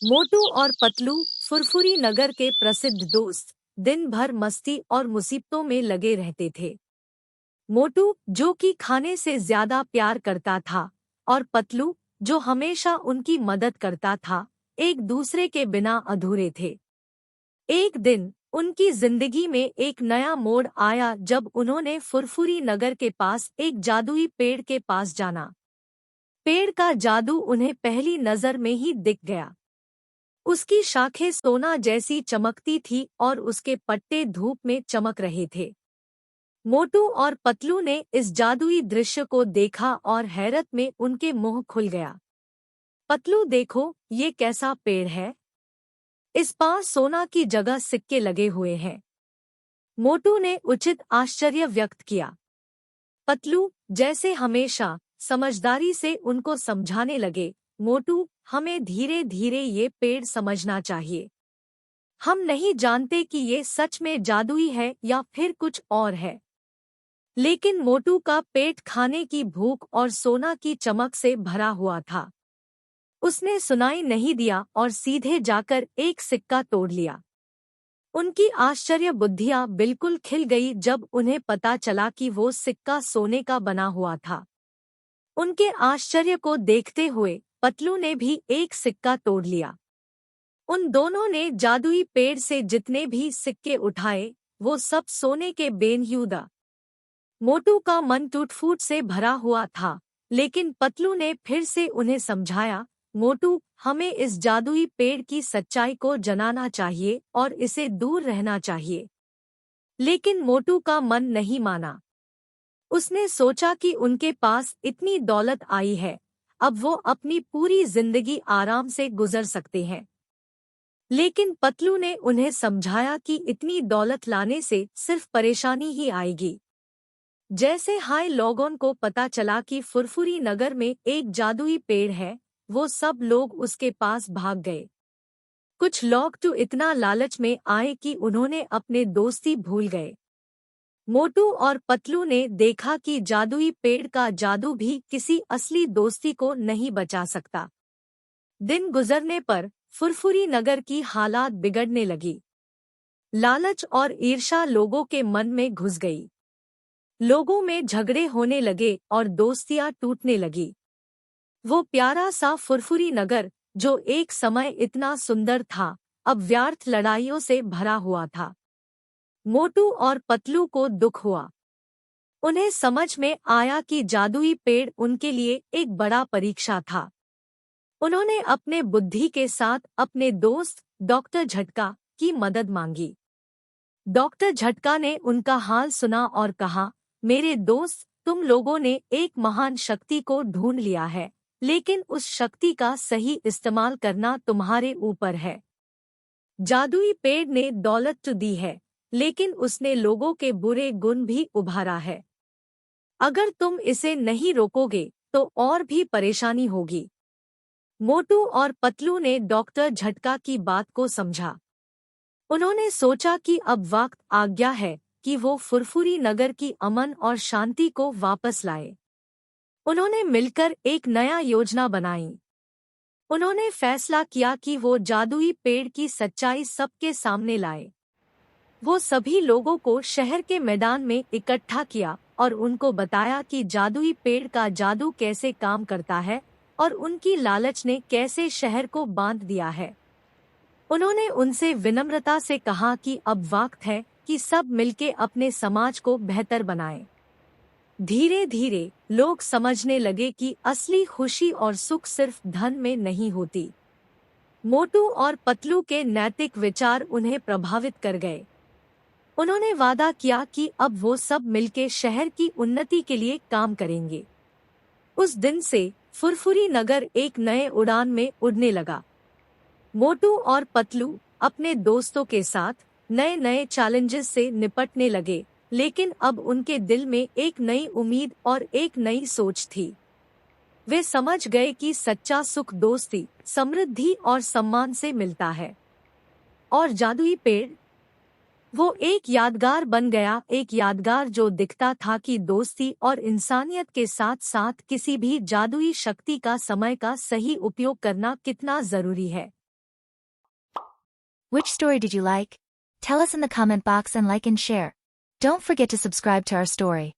मोटू और पतलू फुरफुरी नगर के प्रसिद्ध दोस्त दिन भर मस्ती और मुसीबतों में लगे रहते थे। मोटू जो कि खाने से ज्यादा प्यार करता था और पतलू जो हमेशा उनकी मदद करता था, एक दूसरे के बिना अधूरे थे। एक दिन उनकी जिंदगी में एक नया मोड़ आया जब उन्होंने फुरफुरी नगर के पास एक जादुई पेड़ के पास जाना। पेड़ का जादू उन्हें पहली नजर में ही दिख गया। उसकी शाखें सोना जैसी चमकती थी और उसके पत्ते धूप में चमक रहे थे। मोटू और पतलू ने इस जादुई दृश्य को देखा और हैरत में उनके मुंह खुल गया। पतलू, देखो, ये कैसा पेड़ है। इस पार सोना की जगह सिक्के लगे हुए हैं। मोटू ने उचित आश्चर्य व्यक्त किया। पतलू जैसे हमेशा समझदारी से उनको समझाने लगे, मोटू, हमें धीरे धीरे ये पेड़ समझना चाहिए। हम नहीं जानते कि ये सच में जादुई है या फिर कुछ और है। लेकिन मोटू का पेट खाने की भूख और सोना की चमक से भरा हुआ था। उसने सुनाई नहीं दिया और सीधे जाकर एक सिक्का तोड़ लिया। उनकी आश्चर्य बुद्धियां बिल्कुल खिल गई जब उन्हें पता चला कि वो सिक्का सोने का बना हुआ था। उनके आश्चर्य को देखते हुए पतलू ने भी एक सिक्का तोड़ लिया। उन दोनों ने जादुई पेड़ से जितने भी सिक्के उठाए, वो सब सोने के बेनहुदा। मोटू का मन टूट-फूट से भरा हुआ था, लेकिन पतलू ने फिर से उन्हें समझाया, मोटू, हमें इस जादुई पेड़ की सच्चाई को जनाना चाहिए और इसे दूर रहना चाहिए। लेकिन मोटू का मन नहीं माना। उसने सोचा कि उनके पास इतनी दौलत आई है, अब वो अपनी पूरी जिंदगी आराम से गुजर सकते हैं। लेकिन पतलू ने उन्हें समझाया कि इतनी दौलत लाने से सिर्फ परेशानी ही आएगी। जैसे हाय लोगों को पता चला कि फुरफुरी नगर में एक जादुई पेड़ है, वो सब लोग उसके पास भाग गए। कुछ लोग तो इतना लालच में आए कि उन्होंने अपने दोस्ती भूल गए। मोटू और पतलू ने देखा कि जादुई पेड़ का जादू भी किसी असली दोस्ती को नहीं बचा सकता। दिन गुजरने पर फुरफुरी नगर की हालात बिगड़ने लगी। लालच और ईर्ष्या लोगों के मन में घुस गई। लोगों में झगड़े होने लगे और दोस्तियां टूटने लगी। वो प्यारा सा फुरफुरी नगर, जो एक समय इतना सुंदर था, अब व्यर्थ लड़ाइयों से भरा हुआ था। मोटू और पतलू को दुख हुआ। उन्हें समझ में आया कि जादुई पेड़ उनके लिए एक बड़ा परीक्षा था। उन्होंने अपने बुद्धि के साथ अपने दोस्त डॉक्टर झटका की मदद मांगी। डॉक्टर झटका ने उनका हाल सुना और कहा, मेरे दोस्त, तुम लोगों ने एक महान शक्ति को ढूंढ लिया है, लेकिन उस शक्ति का सही इस्तेमाल करना तुम्हारे ऊपर है। जादुई पेड़ ने दौलत तो दी है, लेकिन उसने लोगों के बुरे गुण भी उभारा है। अगर तुम इसे नहीं रोकोगे तो और भी परेशानी होगी। मोटू और पतलू ने डॉक्टर झटका की बात को समझा। उन्होंने सोचा कि अब वक्त आ गया है कि वो फुरफुरी नगर की अमन और शांति को वापस लाए। उन्होंने मिलकर एक नया योजना बनाई। उन्होंने फैसला किया कि वो जादुई पेड़ की सच्चाई सबके सामने लाए। वो सभी लोगों को शहर के मैदान में इकट्ठा किया और उनको बताया कि जादुई पेड़ का जादू कैसे काम करता है और उनकी लालच ने कैसे शहर को बांध दिया है। उन्होंने उनसे विनम्रता से कहा कि अब वक्त है कि सब मिलके अपने समाज को बेहतर बनाएं। धीरे धीरे लोग समझने लगे कि असली खुशी और सुख सिर्फ धन में नहीं होती। मोटू और पतलू के नैतिक विचार उन्हें प्रभावित कर गए। उन्होंने वादा किया कि अब वो सब मिलके शहर की उन्नति के लिए काम करेंगे। उस दिन से फुरफुरी नगर एक नए उड़ान में उड़ने लगा। मोटू और पतलू अपने दोस्तों के साथ नए नए चैलेंजेस से निपटने लगे, लेकिन अब उनके दिल में एक नई उम्मीद और एक नई सोच थी। वे समझ गए कि सच्चा सुख दोस्ती, समृद्धि और सम्मान से मिलता है। और जादुई पेड़, वो एक यादगार बन गया, एक यादगार जो दिखता था कि दोस्ती और इंसानियत के साथ साथ किसी भी जादुई शक्ति का समय का सही उपयोग करना कितना जरूरी है। Which story did you like? Tell us in the comment box and like and share. Don't forget to subscribe to our story.